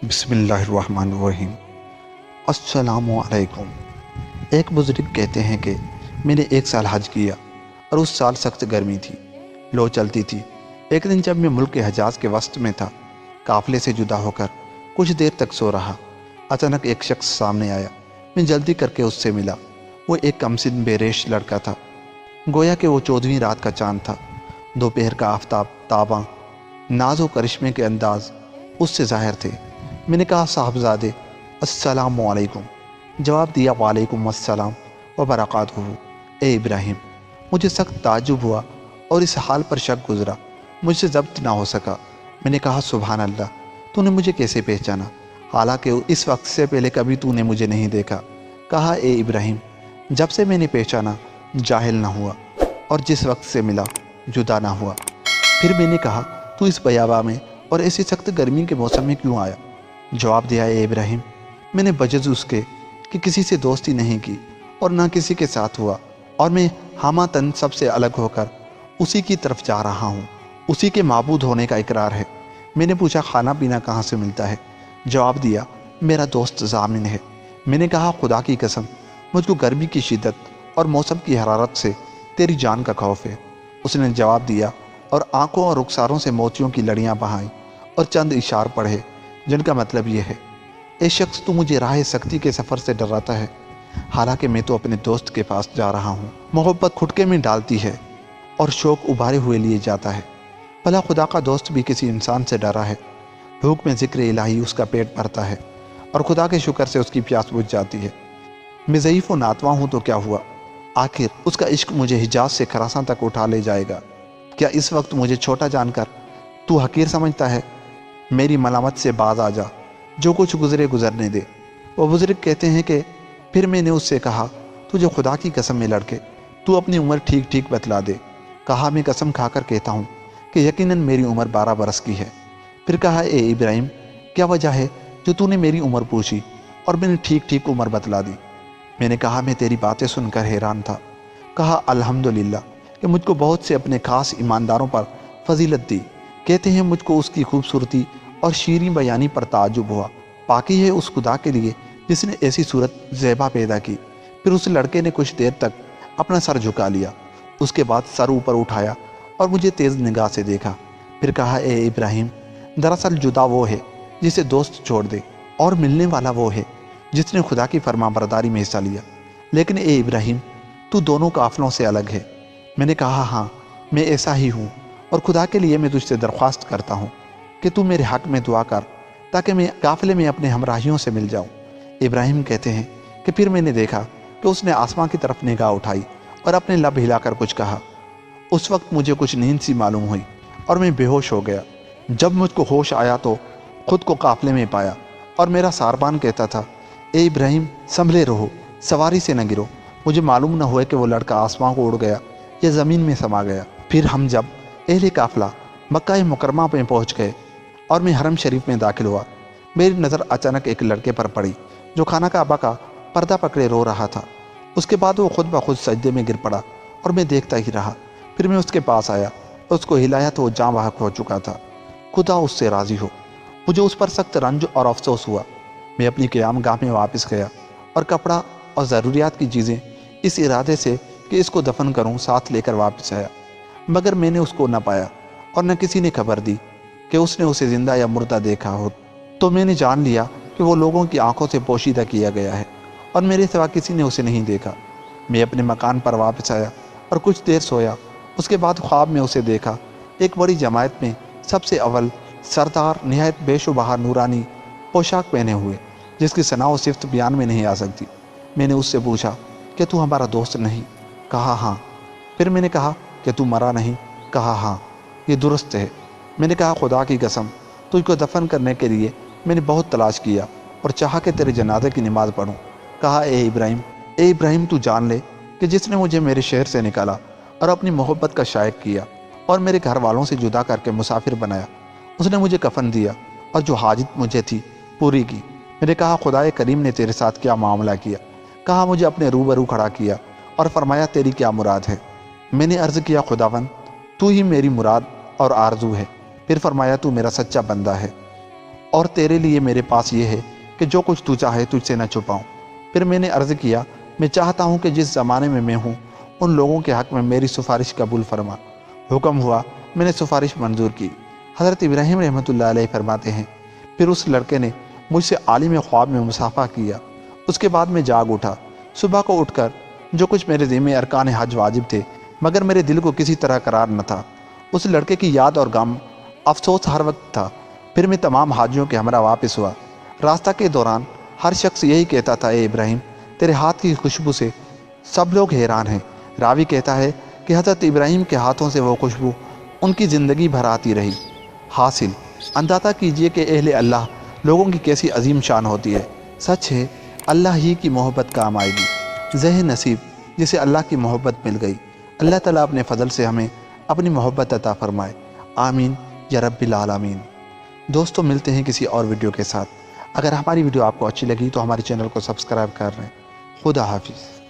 بسم اللہ الرحمن الرحیم۔ السلام علیکم۔ ایک بزرگ کہتے ہیں کہ میں نے 1 سال حج کیا اور اس سال سخت گرمی تھی، لو چلتی تھی۔ ایک دن جب میں ملک حجاز کے وسط میں تھا، قافلے سے جدا ہو کر کچھ دیر تک سو رہا، اچانک ایک شخص سامنے آیا۔ میں جلدی کر کے اس سے ملا۔ وہ ایک کمسن بے ریش لڑکا تھا، گویا کہ وہ 14ویں رات کا چاند تھا۔ دوپہر کا آفتاب تاباں، ناز و کرشمے کے انداز اس سے ظاہر تھے۔ میں نے کہا صاحبزادے السلام علیکم۔ جواب دیا وعلیکم السلام وبرکاتہ۔ اے ابراہیم۔ مجھے سخت تعجب ہوا اور اس حال پر شک گزرا، مجھ سے ضبط نہ ہو سکا۔ میں نے کہا سبحان اللہ، تو نے مجھے کیسے پہچانا، حالانکہ اس وقت سے پہلے کبھی تو نے مجھے نہیں دیکھا۔ کہا اے ابراہیم، جب سے میں نے پہچانا جاہل نہ ہوا اور جس وقت سے ملا جدا نہ ہوا۔ پھر میں نے کہا تو اس بیاباں میں اور ایسی سخت گرمی کے موسم میں کیوں آیا؟ جواب دیا اے ابراہیم، میں نے بجز اس کے کہ کسی سے دوستی نہیں کی اور نہ کسی کے ساتھ ہوا، اور میں ہمہ تن سب سے الگ ہو کر اسی کی طرف جا رہا ہوں، اسی کے معبود ہونے کا اقرار ہے۔ میں نے پوچھا کھانا پینا کہاں سے ملتا ہے؟ جواب دیا میرا دوست ضامن ہے۔ میں نے کہا خدا کی قسم، مجھ کو گرمی کی شدت اور موسم کی حرارت سے تیری جان کا خوف ہے۔ اس نے جواب دیا اور آنکھوں اور رخساروں سے موتیوں کی لڑیاں بہائیں اور چند اشار پڑھے جن کا مطلب یہ ہے، اے شخص تو مجھے راہ سختی کے سفر سے ڈراتا ہے، حالانکہ میں تو اپنے دوست کے پاس جا رہا ہوں۔ محبت کھٹکے میں ڈالتی ہے اور شوق ابھارے ہوئے لیے جاتا ہے۔ بھلا خدا کا دوست بھی کسی انسان سے ڈرا ہے؟ بھوک میں ذکر الہی اس کا پیٹ بھرتا ہے اور خدا کے شکر سے اس کی پیاس بجھ جاتی ہے۔ میں ضعیف و ناتواں ہوں تو کیا ہوا، آخر اس کا عشق مجھے حجاز سے خراساں تک اٹھا لے جائے گا۔ کیا اس وقت مجھے چھوٹا جان کر تو حقیر سمجھتا ہے؟ میری ملامت سے باز آ جا، جو کچھ گزرے گزرنے دے۔ وہ بزرگ کہتے ہیں کہ پھر میں نے اس سے کہا تجھے خدا کی قسم میں لڑکے تو اپنی عمر ٹھیک ٹھیک بتلا دے۔ کہا میں قسم کھا کر کہتا ہوں کہ یقیناً میری عمر 12 برس کی ہے۔ پھر کہا اے ابراہیم، کیا وجہ ہے جو تو نے میری عمر پوچھی اور میں نے ٹھیک ٹھیک عمر بتلا دی؟ میں نے کہا میں تیری باتیں سن کر حیران تھا۔ کہا الحمدللہ کہ مجھ کو بہت سے اپنے خاص ایمانداروں پر فضیلت دی۔ کہتے ہیں مجھ کو اس کی خوبصورتی اور شیریں بیانی پر تعجب ہوا۔ پاکی ہے اس خدا کے لیے جس نے ایسی صورت زیبا پیدا کی۔ پھر اس لڑکے نے کچھ دیر تک اپنا سر جھکا لیا، اس کے بعد سر اوپر اٹھایا اور مجھے تیز نگاہ سے دیکھا۔ پھر کہا اے ابراہیم، دراصل جدا وہ ہے جسے دوست چھوڑ دے، اور ملنے والا وہ ہے جس نے خدا کی فرما برداری میں حصہ لیا۔ لیکن اے ابراہیم، تو دونوں قافلوں سے الگ ہے۔ میں نے کہا ہاں میں ایسا ہی ہوں، اور خدا کے لیے میں تجھ سے درخواست کرتا ہوں کہ تو میرے حق میں دعا کر تاکہ میں قافلے میں اپنے ہمراہیوں سے مل جاؤں۔ ابراہیم کہتے ہیں کہ پھر میں نے دیکھا کہ اس نے آسمان کی طرف نگاہ اٹھائی اور اپنے لب ہلا کر کچھ کہا۔ اس وقت مجھے کچھ نیند سی معلوم ہوئی اور میں بے ہوش ہو گیا۔ جب مجھ کو ہوش آیا تو خود کو قافلے میں پایا اور میرا ساربان کہتا تھا اے ابراہیم سنبھلے رہو، سواری سے نہ گرو۔ مجھے معلوم نہ ہوئے کہ وہ لڑکا آسمان کو اڑ گیا یا زمین میں سما گیا۔ پھر ہم جب اہل قافلہ مکہ مکرمہ میں پہنچ گئے اور میں حرم شریف میں داخل ہوا، میری نظر اچانک ایک لڑکے پر پڑی جو خانہ کعبہ کا پردہ پکڑے رو رہا تھا۔ اس کے بعد وہ خود بخود سجدے میں گر پڑا اور میں دیکھتا ہی رہا۔ پھر میں اس کے پاس آیا اور اس کو ہلایا تو وہ جاں بحق ہو چکا تھا۔ خدا اس سے راضی ہو۔ مجھے اس پر سخت رنج اور افسوس ہوا۔ میں اپنی قیام گاہ میں واپس گیا اور کپڑا اور ضروریات کی چیزیں اس ارادے سے کہ اس کو دفن کروں ساتھ لے کر واپس آیا، مگر میں نے اس کو نہ پایا اور نہ کسی نے خبر دی کہ اس نے اسے زندہ یا مردہ دیکھا ہو۔ تو میں نے جان لیا کہ وہ لوگوں کی آنکھوں سے پوشیدہ کیا گیا ہے اور میرے سوا کسی نے اسے نہیں دیکھا۔ میں اپنے مکان پر واپس آیا اور کچھ دیر سویا۔ اس کے بعد خواب میں اسے دیکھا، ایک بڑی جماعت میں سب سے اول سردار، نہایت بیش و بہا نورانی پوشاک پہنے ہوئے، جس کی ثنا و صفت بیان میں نہیں آ سکتی۔ میں نے اس سے پوچھا کہ تو ہمارا دوست نہیں؟ کہا ہاں۔ پھر میں نے کہا کہ تو مرا نہیں؟ کہا ہاں، یہ درست ہے۔ میں نے کہا خدا کی قسم، تجھ کو دفن کرنے کے لیے میں نے بہت تلاش کیا اور چاہا کہ تیرے جنازے کی نماز پڑھوں۔ کہا اے ابراہیم تو جان لے کہ جس نے مجھے میرے شہر سے نکالا اور اپنی محبت کا شائق کیا اور میرے گھر والوں سے جدا کر کے مسافر بنایا، اس نے مجھے کفن دیا اور جو حاجت مجھے تھی پوری کی۔ میں نے کہا خدائے کریم نے تیرے ساتھ کیا معاملہ کیا؟ کہا مجھے اپنے روبرو کھڑا کیا اور فرمایا تیری کیا مراد ہے؟ میں نے عرض کیا خداوند تو ہی میری مراد اور آرزو ہے۔ پھر فرمایا تو میرا سچا بندہ ہے اور تیرے لیے میرے پاس یہ ہے کہ جو کچھ تو چاہے تجھ سے نہ چھپاؤں۔ پھر میں نے عرض کیا، میں چاہتا ہوں کہ جس زمانے میں میں ہوں ان لوگوں کے حق میں میری سفارش قبول فرما۔ حکم ہوا، میں نے سفارش منظور کی۔ حضرت ابراہیم رحمۃ اللہ علیہ فرماتے ہیں، پھر اس لڑکے نے مجھ سے عالم خواب میں مصافحہ کیا۔ اس کے بعد میں جاگ اٹھا۔ صبح کو اٹھ کر جو کچھ میرے ذمہ ارکان حج واجب تھے، مگر میرے دل کو کسی طرح قرار نہ تھا۔ اس لڑکے کی یاد اور غم افسوس ہر وقت تھا۔ پھر میں تمام حاجیوں کے ہمراہ واپس ہوا۔ راستہ کے دوران ہر شخص یہی کہتا تھا، اے ابراہیم، تیرے ہاتھ کی خوشبو سے سب لوگ حیران ہیں۔ راوی کہتا ہے کہ حضرت ابراہیم کے ہاتھوں سے وہ خوشبو ان کی زندگی بھر آتی رہی۔ حاصل اندازہ کیجئے کہ اہل اللہ لوگوں کی کیسی عظیم شان ہوتی ہے۔ سچ ہے، اللہ ہی کی محبت کام آئے گی۔ ذہن نصیب جسے اللہ کی محبت مل گئی۔ اللہ تعالیٰ اپنے فضل سے ہمیں اپنی محبت عطا فرمائے، آمین یا رب العالمین۔ دوستو، ملتے ہیں کسی اور ویڈیو کے ساتھ۔ اگر ہماری ویڈیو آپ کو اچھی لگی تو ہمارے چینل کو سبسکرائب کر لیں۔ خدا حافظ۔